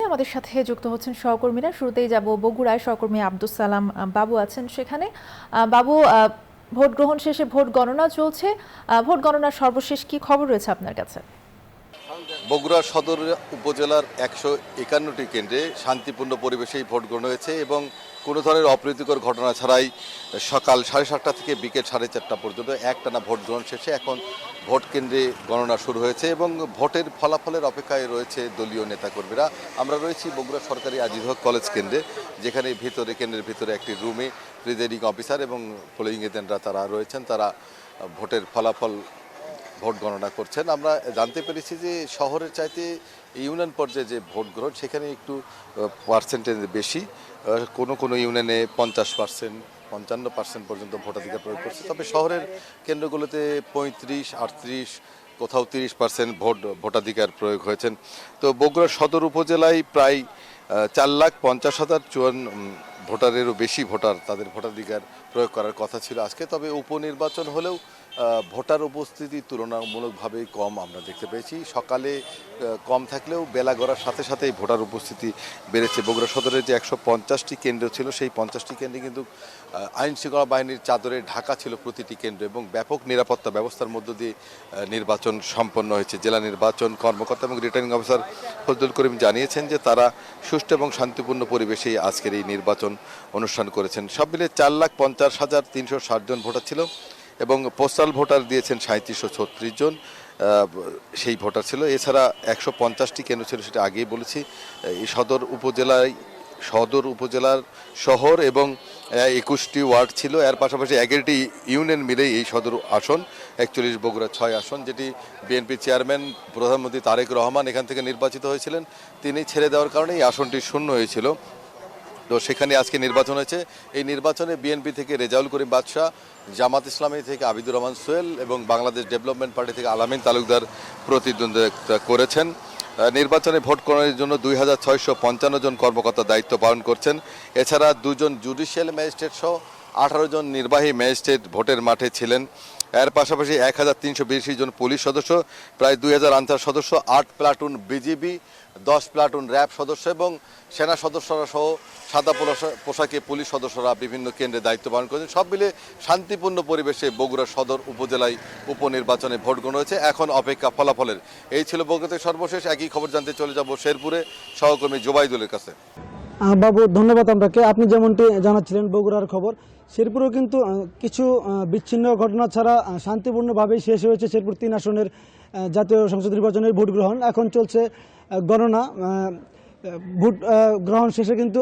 আমাদের সাথে যুক্ত হচ্ছেন সহকর্মীরা। শুরুতেই যাব বগুড়ায়, সহকর্মী আব্দুস সালাম বাবু আছেন সেখানে। বাবু, ভোট গ্রহণ শেষে ভোট গণনা চলছে, ভোট গণনার সর্বশেষ কি খবর রয়েছে আপনার কাছে? বগুড়া সদর উপজেলার 151টি কেন্দ্রে শান্তিপূর্ণ পরিবেশেই ভোট গ্রহণ হয়েছে এবং কোনো ধরনের অপ্রীতিকর ঘটনা ছাড়াই সকাল 7:30 থেকে বিকেল 4:30 পর্যন্ত একটানা ভোট গ্রহণ শেষে এখন ভোট কেন্দ্রে গণনা শুরু হয়েছে এবং ভোটের ফলাফলের অপেক্ষায় রয়েছে দলীয় নেতাকর্মীরা। আমরা রয়েছি বগুড়া সরকারি আজিজ হক কলেজ কেন্দ্রে, যেখানে কেন্দ্রের ভিতরে একটি রুমে প্রিজাইডিং অফিসার এবং পোলিং এজেন্টরা তারা রয়েছেন, তারা ভোটের ফলাফল ভোট গণনা করছেন। আমরা জানতে পেরেছি যে শহরের চাইতে ইউনিয়ন পর্যায়ে যে ভোট গ্রহণ সেখানে একটু পার্সেন্টেজ বেশি, কোনো ইউনিয়নে 50%, 55% পর্যন্ত ভোটাধিকার প্রয়োগ করছে। তবে শহরের কেন্দ্রগুলোতে 35, 38, কোথাও 30% ভোটাধিকার প্রয়োগ হয়েছেন। তো বগুড়া সদর উপজেলায় প্রায় 4,50,054 ভোটারেরও বেশি ভোটার তাদের ভোটাধিকার প্রয়োগ করার কথা ছিল আজকে। তবে উপনির্বাচন হলেও ভোটার উপস্থিতি তুলনামূলকভাবেই কম আমরা দেখতে পেয়েছি। সকালে কম থাকলেও বেলা গড়ার সাথে সাথেই ভোটার উপস্থিতি বেড়েছে। বগুড়া সদরের যে 150টি কেন্দ্র ছিল সেই 50টি কেন্দ্রে কিন্তু আইন শৃঙ্খলা বাহিনীর চাদরে ঢাকা ছিল প্রতিটি কেন্দ্র এবং ব্যাপক নিরাপত্তা ব্যবস্থার মধ্য দিয়ে নির্বাচন সম্পন্ন হয়েছে। জেলা নির্বাচন কর্মকর্তা এবং রিটার্নিং অফিসার ফজলুল করিম জানিয়েছেন যে তারা সুষ্ঠু এবং শান্তিপূর্ণ পরিবেশেই আজকের এই নির্বাচন অনুষ্ঠান করেছেন। সব মিলে 4,50,360 জন ভোটার ছিল এবং পোস্টাল ভোটার দিয়েছেন 3736 জন সেই ভোটার ছিল। এছাড়া 150টি কেন্দ্র ছিল, সেটা আগেই বলেছি। এই সদর উপজেলার শহর এবং 21টি ওয়ার্ড ছিল। এর পাশাপাশি 11টি ইউনিয়ন মিলেই এই সদর আসন 41 বগুড়া 6 আসন, যেটি বিএনপি চেয়ারম্যান প্রধানমন্ত্রী তারেক রহমান এখান থেকে নির্বাচিত হয়েছিলেন। তিনি ছেড়ে দেওয়ার কারণে এই আসনটি শূন্য হয়েছিল। তো সেখানে আজকে নির্বাচন হয়েছে। এই নির্বাচনে বিএনপি থেকে রেজাউল করিম বাদশা, জামাত ইসলামী থেকে আবিদুর রহমান সোহেল এবং বাংলাদেশ ডেভেলপমেন্ট পার্টি থেকে আলামিন তালুকদার প্রতিদ্বন্দ্বিতা করেছেন। নির্বাচনে ভোট গ্রহণের জন্য 2,655 জন কর্মকর্তা দায়িত্ব পালন করছেন। এছাড়া 2 জন জুডিশিয়াল ম্যাজিস্ট্রেট সহ 18 জন নির্বাহী ম্যাজিস্ট্রেট ভোটের মাঠে ছিলেন। এর পাশাপাশি 1,382 জন পুলিশ সদস্য, প্রায় 2,000 আনসার সদস্য, 8 প্লাটুন বিজিবি, 10 প্লাটুন র্যাব সদস্য এবং সেনা সদস্যরা সহ সাদা পোশাকে পুলিশ সদস্যরা বিভিন্ন কেন্দ্রে দায়িত্ব পালন করেছেন। সব মিলে শান্তিপূর্ণ পরিবেশে বগুড়া সদর উপজেলায় উপনির্বাচনে ভোট গ্রহণ হয়েছে। এখন অপেক্ষা ফলাফলের। এই ছিল বগুড়াতে সর্বশেষ। একই খবর জানতে চলে যাব শেরপুরে সহকর্মী জোবাইদুলের কাছে। বাবু, ধন্যবাদ আপনাকে। আপনি যেমনটি জানাচ্ছিলেন বগুড়ার খবর, শেরপুরেও কিন্তু কিছু বিচ্ছিন্ন ঘটনা ছাড়া শান্তিপূর্ণভাবেই শেষ হয়েছে শেরপুর 3 আসনের জাতীয় সংসদ নির্বাচনের ভোট গ্রহণ। এখন চলছে গণনা। ভোট গ্রহণ শেষে কিন্তু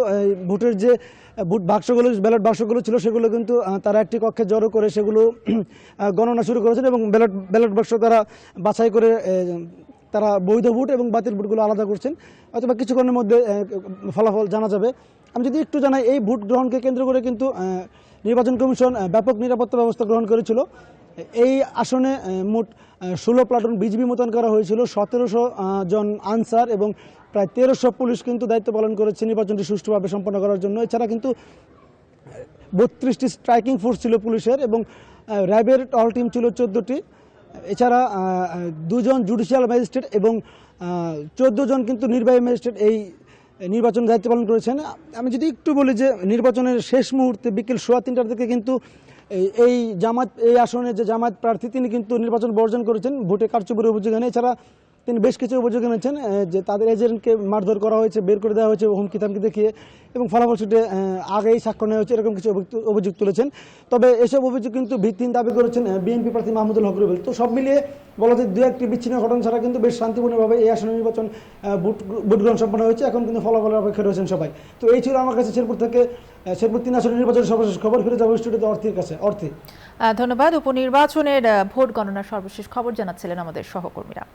ভোটের যে ভোট বাক্সগুলো, ব্যালট বাক্সগুলো ছিল সেগুলো কিন্তু তারা একটি কক্ষে জড়ো করে সেগুলো গণনা শুরু করেছেন এবং ব্যালট বাক্স তারা বাছাই করে তারা বৈধ ভোট এবং বাতিল ভোটগুলো আলাদা করছেন। অথবা কিছুক্ষণের মধ্যে ফলাফল জানা যাবে। আমি যদি একটু জানাই, এই ভোট গ্রহণকে কেন্দ্র করে কিন্তু নির্বাচন কমিশন ব্যাপক নিরাপত্তা ব্যবস্থা গ্রহণ করেছিল। এই আসনে মোট 16 প্লাটুন বিজিবি মোতায়েন করা হয়েছিল, 1700 জন আনসার এবং প্রায় 1300 পুলিশ কিন্তু দায়িত্ব পালন করেছে নির্বাচনটি সুষ্ঠুভাবে সম্পন্ন করার জন্য। এছাড়া কিন্তু 32টি স্ট্রাইকিং ফোর্স ছিল পুলিশের এবং র্যাবের টহল টিম ছিল 14টি। এছাড়া 2 জন জুডিশিয়াল ম্যাজিস্ট্রেট এবং 14 জন কিন্তু নির্বাহী ম্যাজিস্ট্রেট এই নির্বাচনের দায়িত্ব পালন করেছেন। আমি যদি একটু বলি যে নির্বাচনের শেষ মুহূর্তে বিকেল 3:15 থেকে কিন্তু এই আসনে যে জামায়াত প্রার্থী তিনি কিন্তু নির্বাচন বর্জন করেছেন ভোটে কারচুপির অভিযোগ এনে। এছাড়া তিনি বেশ কিছু অভিযোগ এনেছেন যে তাদের এজেন্টকে মারধর করা হয়েছে, বের করে দেওয়া হয়েছে হুমকি থামকি দেখিয়ে, এবং ফলাফল শুটে আগেই সাক্ষ্য নেওয়া হয়েছে, এরকম কিছু অভিযোগ তুলেছেন। তবে এসব অভিযোগ কিন্তু ভিত্তিহীন দাবি করেছেন বিএনপি প্রার্থী মাহমুদুল হক রুবেল। তো সব মিলিয়ে বলা যায় 2-1টি বিচ্ছিন্ন ঘটনা ছাড়া কিন্তু বেশ শান্তিপূর্ণভাবে এই আসনে নির্বাচন ভোট গ্রহণ সম্পন্ন হয়েছে। এখন কিন্তু ফলাফলের অপেক্ষা রয়েছেন সবাই। তো এই ছিল আমার কাছে শেরপুর 3 আসনের নির্বাচনের সর্বশেষ খবর। ফিরে যাবো স্টুডিওতে অর্থের কাছে। ধন্যবাদ। উপনির্বাচনের ভোট গণনার সর্বশেষ খবর জানাচ্ছিলেন আমাদের সহকর্মীরা।